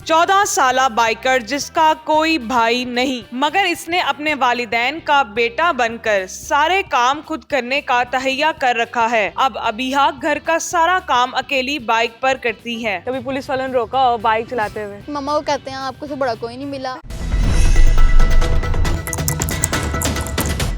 14 साला बाइकर जिसका कोई भाई नहीं, मगर इसने अपने वालिदैन का बेटा बनकर सारे काम खुद करने का तहैया कर रखा है। अब अबीहा घर का सारा काम अकेली बाइक पर करती है। कभी पुलिस वालों ने रोका हो बाइक चलाते हुए? मम्मा को कहते हैं आपको से बड़ा कोई नहीं मिला।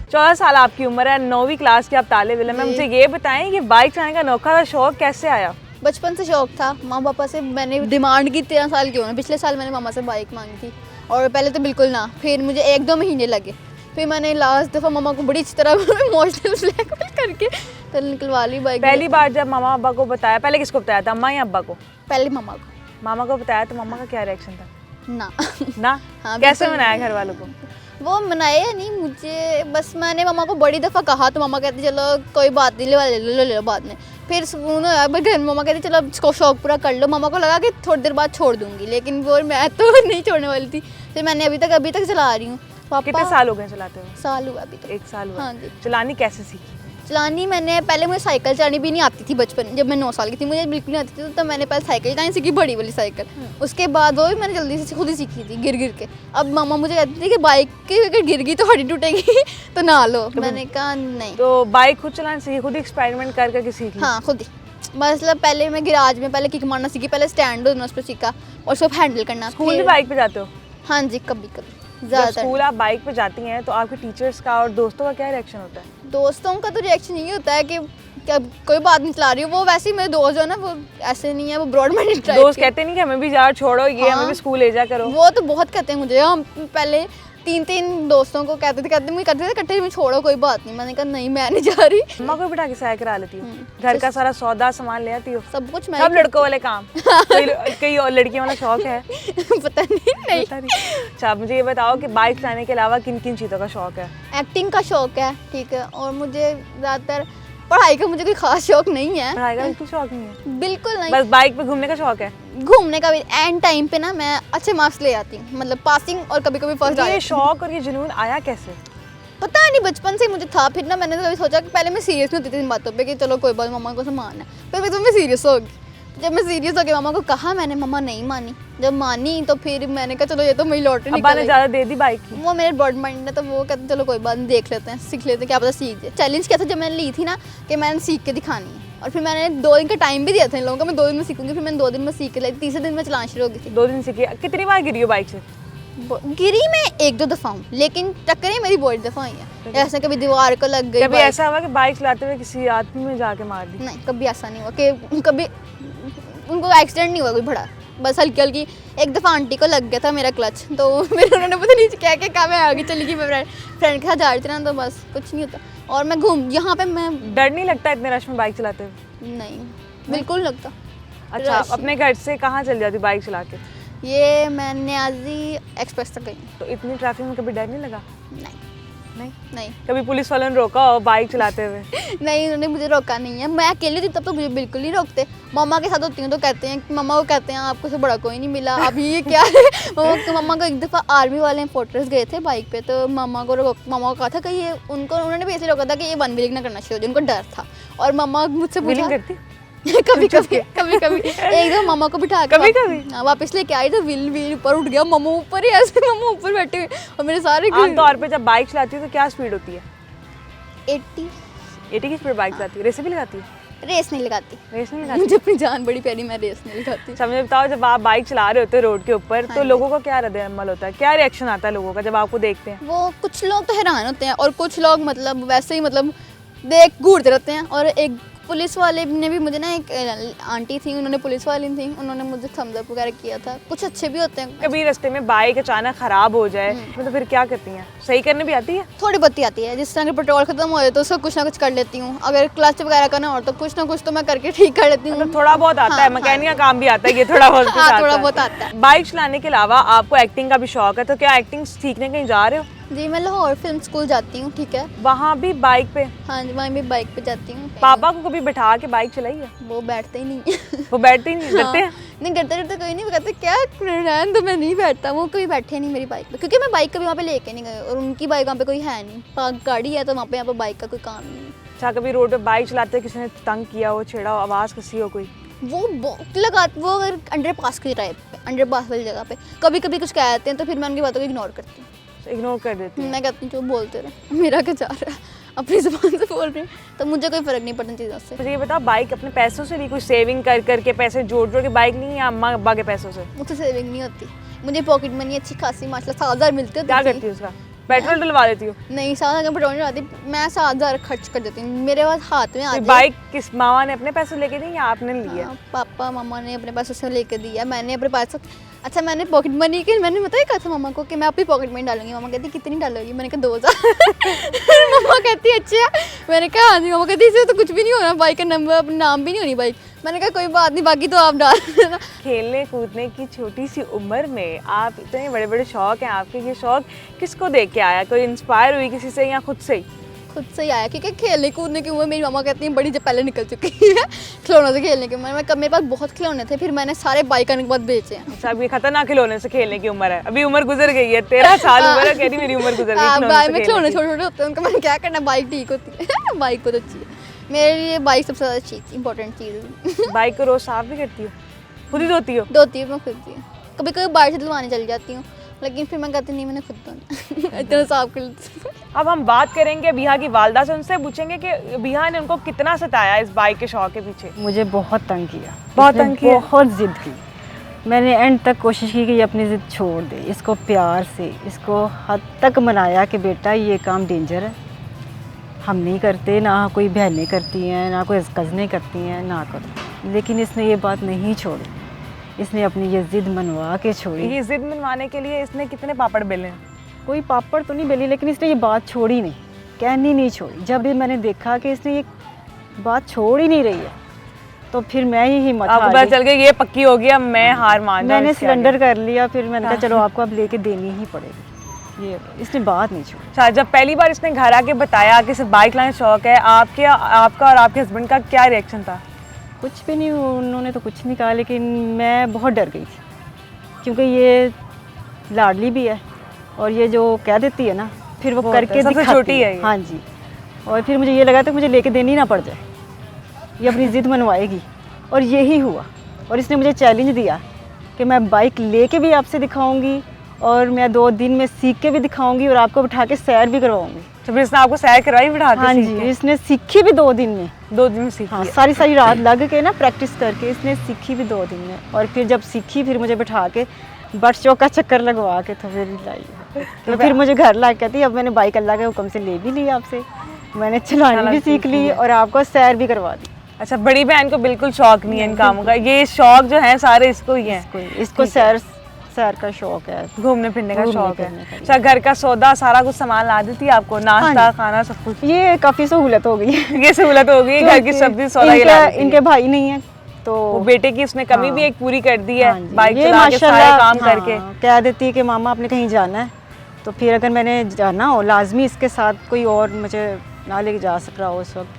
14 साल आपकी उम्र है, 9वीं क्लास के आप तालिब इल्म हैं। मुझे ये बताएं कि बाइक चलाने का अनोखा शौक कैसे आया? बचपन से शौक था। माँ पापा से मैंने डिमांड की 13 साल की उम्र। पिछले साल मैंने मामा से बाइक मांगी थी और पहले तो बिल्कुल ना, फिर मुझे 1-2 महीने लगे। फिर मैंने लास्ट दफ़ा मामा को बड़ी अच्छी तरह इमोशनल ब्लैकमेल करके तो निकलवा ली बाइक। पहली बार जब मामा अब्बा को बताया, पहले किसको बताया था, अम्मा या अब्बा को? पहले मामा को। मामा को बताया तो मामा का क्या रिएक्शन था? ना ना हाँ, कैसे मनाया घर वालों को? वो मनाया नहीं मुझे, बस मैंने मामा को बड़ी दफ़ा कहा तो मामा कहती चलो कोई बात नहीं, ले लो बाद में। फिर सुकून हुआ, घर मामा कहती चलो इसको शौक पूरा कर लो। मामा को लगा कि थोड़ी देर बाद छोड़ दूंगी, लेकिन वो मैं तो नहीं छोड़ने वाली थी। फिर मैंने अभी तक चला रही हूँ। कितने साल हो गए चलाते हुए? साल हुआ अभी तो। 1 साल हुआ। हाँ जी। चलानी कैसे सीखी? चलानी मैंने पहले, मुझे साइकिल चलानी भी नहीं आती थी बचपन, जब मैं 9 साल की थी मुझे बिल्कुल नहीं आती थी। तो मैंने पहले साइकिल चलानी सीखी, बड़ी वाली साइकिल। उसके बाद वो भी मैंने जल्दी से खुद ही सीखी थी गिर के। अब मामा मुझे कहती थी कि बाइक की अगर गिर गई तो हड्डी टूटेगी तो ना लो। मैंने कहा नहीं। तो बाइक खुद चलाना सीखी, खुद ही एक्सपेरिमेंट करके सीख ली? हाँ खुद ही। मतलब पहले मैं गिराज में पहले किक मारना सीखी, पहले स्टैंड होना उस पर सीखा और सब हैंडल करना। स्कूल भी बाइक पे जाते हो? हाँ जी, कभी कभी। जब ज़्यादातर स्कूल आप बाइक पे जाती हैं तो आपके टीचर्स का और दोस्तों का क्या रिएक्शन होता है? दोस्तों का तो रिएक्शन यही होता है कि क्या कोई बात नहीं चला रही हो। वो वैसे ही मेरे दोस्त जो है ना, वो ऐसे नहीं है, वो ब्रॉड माइंडेड टाइप। दोस्त कहते नहीं कि हमें भी यार छोड़ो ये, हमें भी स्कूल ले जा करो? वो तो बहुत कहते हैं मुझे। हम पहले 3 दोस्तों को कहते थे मुझे कहते थे इकट्ठे में छोड़ो कोई बात नहीं। मैंने कहा नहीं मैं नहीं जा रही। अम्मा को बिठा के सैर करा लेती हो? घर का सारा सौदा सामान ले आती हो? सब कुछ मैं सब लड़कों वाले काम? कई और लड़कियों वाला शौक है? पता नहीं। अच्छा मुझे ये बताओ कि बाइक चलाने के अलावा किन किन चीज़ों का शौक है? एक्टिंग का शौक है, ठीक है। और मुझे ज़्यादातर पढ़ाई का मुझे कोई खास शौक नहीं है। पढ़ाई का बिल्कुल शौक नहीं है? बिल्कुल नहीं। बस बाइक पे घूमने का शौक है? घूमने का भी एंड टाइम पे ना मैं अच्छे मार्क्स ले आती हूँ, मतलब पासिंग और कभी कभी फर्स्ट। ये शौक और ये जुनून आया कैसे? पता नहीं, बचपन से मुझे था। फिर ना मैंने तो कभी सोचा कि पहले मैं सीरियस नहीं होती थी इन बातों पे कि चलो कोई बात, मम्मा को सम्मान है। फिर मैं सीरियस हो गई। जब मैं सीरियस हो गई मम्मा को कहा मैंने, मम्मा नहीं मानी। जब मानी तो फिर मैंने कहा चलो ये तो मेरी लॉटरी अब्बा ने ज़्यादा दे दी बाइक की? वो मेरे ब्रॉड माइंड है तो वो कहते चलो कोई बात नहीं, देख लेते हैं, सीख लेते हैं, क्या पता सीख जाए। चैलेंज क्या था जब मैंने ली थी ना कि मैंने सीख के दिखानी है। और फिर मैंने 2 दिन का टाइम भी दिया था इन लोगों को, मैं 2 दिन में सीखूंगी। फिर मैंने 2 दिन में सीख के लाई, तीसरे दिन में चलाना शुरू हो गई थी। 2 दिन सीखी? कितनी बार गिरी हो बाइक से? गिरी मैं 1-2 दफ़ा हूँ, लेकिन टक्करें मेरी बहुत दफ़ा हुई हैं। ऐसा कभी दीवार को लग गई। कभी ऐसा हुआ कि बाइक चलाते हुए किसी आदमी में जाके मार दी? नहीं, कभी ऐसा नहीं हुआ कि कभी उनको एक्सीडेंट नहीं हुआ कोई बड़ा। बस हल्की हल्की एक दफ़ा आंटी को लग गया था मेरा क्लच, तो फिर उन्होंने पता नहीं क्या क्या कहा, मैं आगे चली गई। मैं फ्रेंड के साथ जा रही थी ना, तो बस कुछ नहीं होता। और मैं यहाँ पे मैं डर नहीं लगता इतने रश में बाइक चलाते हुए? नहीं, बिल्कुल लगता। अच्छा, अपने घर से कहाँ चल जाती बाइक चला के? ये मैं न्याजी एक्सप्रेस तक गई। तो इतनी ट्रैफिक में कभी डर नहीं लगा? नहीं। कभी पुलिस वालों ने रोका हो बाइक चलाते हुए? नहीं, उन्होंने मुझे रोका नहीं है। मैं अकेली थी तब तो मुझे बिल्कुल नहीं रोकते। मामा के साथ होती हूँ तो कहते हैं, मम्मा को कहते हैं आपको से बड़ा कोई नहीं मिला। अभी ये क्या है। मम्मा को एक दफ़ा आर्मी वाले फोर्ट्रेस गए थे बाइक पे, तो मामा को कहा था कि ये उन्होंने भी ऐसे रोका था कि ये 1 व्हीलिंग ना करना शुरू हो जाए। उनको डर था। और मम्मा मुझसे व्हीलिंग करती? कभी एक दो मामा को बिठा के कभी वापस लेके आई तो व्हील ऊपर उठ गया। मम्मा ऊपर ही ऐसे, मम्मा ऊपर बैठे हुए और मेरे सारे। आमतौर पे जब बाइक चलाती है तो क्या स्पीड होती है? 80 की स्पीड बाइक चलाती है? रेस भी लगाती है? रेस नहीं लगाती। रेस नहीं लगाती? मुझे अपनी जान बड़ी प्यारी, मैं रेस नहीं लगाती। अच्छा मुझे बताओ, जब आप बाइक चला रहे होते हो रोड के ऊपर, तो लोगों का क्या रद्द अमल होता है, क्या रिएक्शन आता है लोगों का जब आपको देखते हैं? वो कुछ लोग तो हैरान होते हैं और कुछ लोग मतलब वैसे ही मतलब देख घूरते रहते हैं। और एक पुलिस वाले ने भी मुझे ना, एक आंटी थी, उन्होंने पुलिस वाली थी, उन्होंने मुझे थम्स अप वगैरह किया था। कुछ अच्छे भी होते हैं। कभी रास्ते में बाइक अचानक खराब हो जाए तो फिर क्या करती हैं? सही करने भी आती है? थोड़ी बहुत ही आती है। जिस तरह अगर पेट्रोल खत्म हो जाए तो उसका कुछ ना कुछ कर लेती हूँ। अगर क्लच वगैरह करना हो तो कुछ ना कुछ तो मैं करके ठीक कर लेती हूँ। मतलब थोड़ा बहुत आता है, मैकेनिक का काम भी आता है, ये थोड़ा बहुत हाँ, थोड़ा बहुत आता है। बाइक चलाने के अलावा आपको एक्टिंग का भी शौक है, तो क्या एक्टिंग सीखने कहीं जा रहे हो? जी, मैं लाहौर फिल्म स्कूल जाती हूँ, ठीक है। वहाँ भी बाइक पे? हाँ जी, वहाँ भी बाइक पे जाती हूँ। पापा को कभी बैठा के बाइक चलाई है? वो बैठते ही नहीं। वो बैठते ही नहीं? डरते हैं? नहीं, डरते कोई नहीं। वो कहते क्या रहन तो मैं नहीं बैठता। वो कभी बैठे नहीं मेरी बाइक पे, क्योंकि मैं बाइक कभी वहाँ पे लेके नहीं गई और उनकी बाइक वहाँ पे कोई है नहीं। गाड़ी है तो वहाँ पे बाइक का कोई काम नहीं है। अच्छा, कभी रोड पे बाइक चलाते किसी ने तंग किया हो, छेड़ा हो, आवाज़ कसी हो कोई? वो अगर अंडर पास की टाइप पे, अंडर पास वाली जगह पे कभी कभी कुछ कह देते हैं तो फिर मैं उनकी बातों को इग्नोर करती हूँ। इग्नोर कर देती हूँ। मैं कहती हूँ जो बोलते रहे, मेरा क्या जा रहा है, अपनी ज़ुबान से बोल रही हूँ, तो मुझे कोई फ़र्क नहीं पड़ता इन चीज़ों से। मुझे ये बताओ, बाइक अपने पैसों से ली, कुछ सेविंग कर करके पैसे जोड़ जोड़ के बाइक ली या अम्मा अब्बा के पैसों से? मुझसे सेविंग नहीं होती, मुझे पॉकेट मनी अच्छी खासी माशाल्लाह 7,000 मिलते क्या होते करती है उसका? पेट्रोल डलवा देती हूँ? नहीं 7,000 पेट्रोल नहीं आती, मैं 7,000 खर्च कर देती हूँ, मेरे पास हाथ में आती है। बाइक किस मामा ने अपने पैसे लेके दी या आपने ली है? हाँ, पापा मामा ने अपने पैसों से लेके दिया, मैंने अपने पैसों। अच्छा मैंने पॉकेट मनी की, मैंने बताया कहा था मामा को कि मैं अपनी पॉकेट मनी डालूंगी। मामा कहती कितनी डालोगी? मैंने कहा 2,000। मामा कहती अच्छा। मैंने कहा हाँ जी। मामा कहती इससे तो कुछ भी नहीं होना, बाइक का नंबर अपना नाम भी नहीं होनी बाइक। मैंने कहा कोई बात नहीं, बाकी तो आप डाल देना। खेलने कूदने की छोटी सी उम्र में आप इतने बड़े बड़े शौक हैं आपके, ये शौक किसको देख के आया? कोई इंस्पायर हुई किसी से या खुद से ही? खुद से ही आया, क्योंकि खेलने कूदने की उम्र मेरी मामा कहती हैं बड़ी जब पहले निकल चुकी है। खिलौनों से खेलने की उम्र में मेरे पास बहुत खिलौने थे, फिर मैंने सारे बाइक आने के बाद बेचे हैं। अच्छा, अभी खतरनाक खिलौने से खेलने की उम्र है, अभी उम्र गुजर गई है, 13 साल उम्र है, कह रही मेरी उम्र गुजर गई। में खिलौने छोटे छोटे होते हैं, उनका मैंने क्या करना, बाइक ठीक होती है। बाइक बहुत अच्छी है मेरे लिए, बाइक सबसे ज़्यादा अच्छी इंपॉर्टेंट चीज़ है। बाइक को रोज साफ भी करती हो? खुद ही धोती हो? धोती हूँ मैं खुद ही, कभी कभी बाहर से धुलवाने चली जाती हूँ, लेकिन फिर मैं कहती नहीं मैंने खुद धोना। इतना साफ कर लेती हूँ। अब हम बात करेंगे बिहा की वालदा से, उनसे पूछेंगे कि बिहा ने उनको कितना सताया इस बाइक के शौक के पीछे। मुझे बहुत तंग किया, बहुत इसने तंग किया? बहुत जिद की। मैंने एंड तक कोशिश की कि ये अपनी जिद छोड़ दे, इसको प्यार से, इसको हद तक मनाया कि बेटा ये काम डेंजर है, हम नहीं करते, ना कोई बहनें करती हैं, ना कोई कज़नें करती हैं, ना करो। लेकिन इसने ये बात नहीं छोड़ी, इसने अपनी ये ज़िद मनवा के छोड़ी। ये जिद मनवाने के लिए इसने कितने पापड़ बेले हैं? कोई पापड़ तो नहीं बेली, लेकिन इसने ये बात छोड़ी नहीं, कहनी नहीं छोड़ी। जब भी मैंने देखा कि इसने ये बात छोड़ ही नहीं रही है, तो फिर मैं ही हिम्मत आपको हार पता गई। चल गया ये पक्की हो गई, अब मैं हार मान जाऊं मैंने इसके आगे। सिलेंडर कर लिया, फिर मैंने कहा हाँ। चलो आपको अब लेके देनी ही पड़ेगी। ये इसने बात नहीं छोड़ी। अच्छा, जब पहली बार इसने घर आके बताया कि सिर्फ बाइक लाने शौक है, आपका और आपके हस्बैंड का क्या रिएक्शन था? कुछ भी नहीं, उन्होंने तो कुछ नहीं कहा, लेकिन मैं बहुत डर गई थी, क्योंकि ये लाडली भी है और ये जो कह देती है ना फिर वो करके सबसे दिखाती छोटी है ये। हाँ जी। और फिर मुझे ये लगा था मुझे लेके देनी ना पड़ जाए, ये अपनी ज़िद मनवाएगी, और यही हुआ। और इसने मुझे चैलेंज दिया कि मैं बाइक लेके भी आपसे दिखाऊंगी और मैं 2 दिन में सीख के भी दिखाऊंगी और आपको बिठा के सैर भी करवाऊंगी। तो फिर इसने आपको सैर करवाई बिठा के? हाँ सीख जी, के? इसने सीखी भी 2 दिन में। 2 दिन में सीखी हाँ, है। सारी रात लग के ना प्रैक्टिस करके इसने सीखी भी 2 दिन में। और फिर जब सीखी फिर मुझे बिठा के बट चौक का चक्कर लगवा के तो फिर लाई। तो फिर मुझे घर ला के कहती अब मैंने बाइक अल्लाह के हुक्म से ले भी ली आपसे, मैंने चलानी भी सीख ली और आपको सैर भी करवा दी। अच्छा, बड़ी बहन को बिल्कुल शौक नहीं है इन कामों का, ये शौक जो है सारे इसको ही है। इसको सैर का शौक है, घूमने फिरने का घूमने शौक है। फिरने का। अच्छा, घर का सौदा सारा कुछ सामान ला देती है आपको, नाश्ता हाँ। खाना सब कुछ? ये काफ़ी सहूलत हो गई है। ये सहूलत हो गई, घर की सब्जी सौदा ये ला देती है। इनके भाई नहीं है तो वो बेटे की उसने कमी भी हाँ। एक पूरी कर दी है, हाँ जी, बाइक ये चला के सारे माशाल्लाह, काम हाँ, करके। कह देती है कि मामा आपने कहीं जाना है, तो फिर अगर मैंने जाना हो लाजमी इसके साथ कोई और मुझे ना लेके जा सक रहा हो उस वक्त,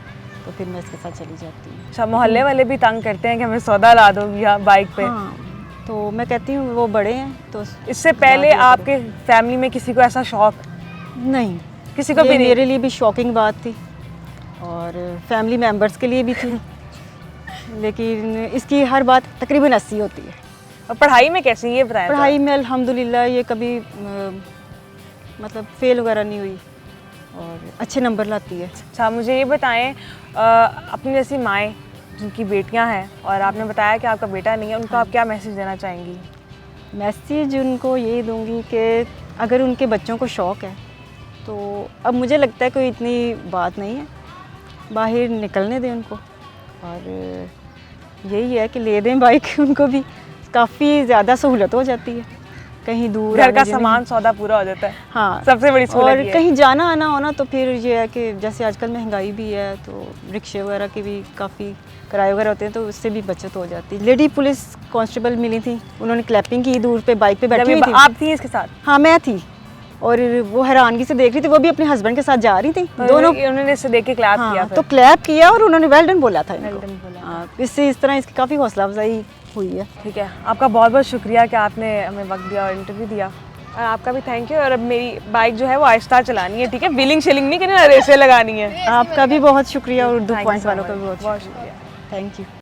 तो फिर मैं इसके साथ चली जाती हूँ। अच्छा, मोहल्ले वाले भी तंग करते हैं कि हमें सौदा ला दो या बाइक पे? हाँ, तो मैं कहती हूँ वो बड़े हैं तो इससे पहले आपके फैमिली में किसी को ऐसा शौक? नहीं, किसी को ये भी नहीं? मेरे लिए भी शॉकिंग बात थी और फैमिली मेम्बर्स के लिए भी थी, लेकिन इसकी हर बात तकरीबन 80 होती है। और पढ़ाई में कैसी, ये बताएं? पढ़ाई में अल्हम्दुलिल्लाह ये कभी मतलब फेल वगैरह नहीं हुई और अच्छे नंबर लाती है। अच्छा, मुझे ये बताएं, अपनी जैसी माएँ जिनकी बेटियां हैं और आपने बताया कि आपका बेटा नहीं है, उनको आप क्या मैसेज देना चाहेंगी? मैसेज उनको यही दूंगी कि अगर उनके बच्चों को शौक़ है तो अब मुझे लगता है कोई इतनी बात नहीं है, बाहर निकलने दें उनको, और यही है कि ले दें बाइक उनको भी, काफ़ी ज़्यादा सहूलत हो जाती है, कहीं दूर घर का आने जाने सामान सौदा पूरा हो जाता है। हाँ, सबसे बड़ी सहूलत और ये है। कहीं जाना आना होना तो फिर ये है कि जैसे आजकल महंगाई भी है तो रिक्शे वगैरह की भी काफ़ी किराए वगैरह होते हैं, तो उससे भी बचत हो जाती है। लेडी पुलिस कांस्टेबल मिली थी, उन्होंने क्लैपिंग की दूर पे बाइक पे बैठी हुई थी। आप थी इसके साथ? हाँ, मैं थी, और वो हैरानगी से देख रही थी, वो भी अपने हस्बैंड के साथ जा रही थी, दोनों। उन्होंने इससे देख के क्लैप किया हाँ, फिर? तो क्लैप किया और उन्होंने वेल डन बोला था इनको। Well done बोला। हाँ, इससे इस तरह इसकी काफ़ी हौसला अफजाई हुई है। ठीक है, आपका बहुत बहुत शुक्रिया कि आपने हमें वक्त दिया और इंटरव्यू दिया, और आपका भी थैंक यू। और अब मेरी बाइक जो है वो आहिस्ता चलानी है, ठीक है, व्हीलिंग शेलिंग नहीं करनी, रेसें लगानी है। आपका भी बहुत शुक्रिया और Urdu Thank you point so वालों का much। भी बहुत बहुत शुक्रिया। शुक्रिया। Thank you.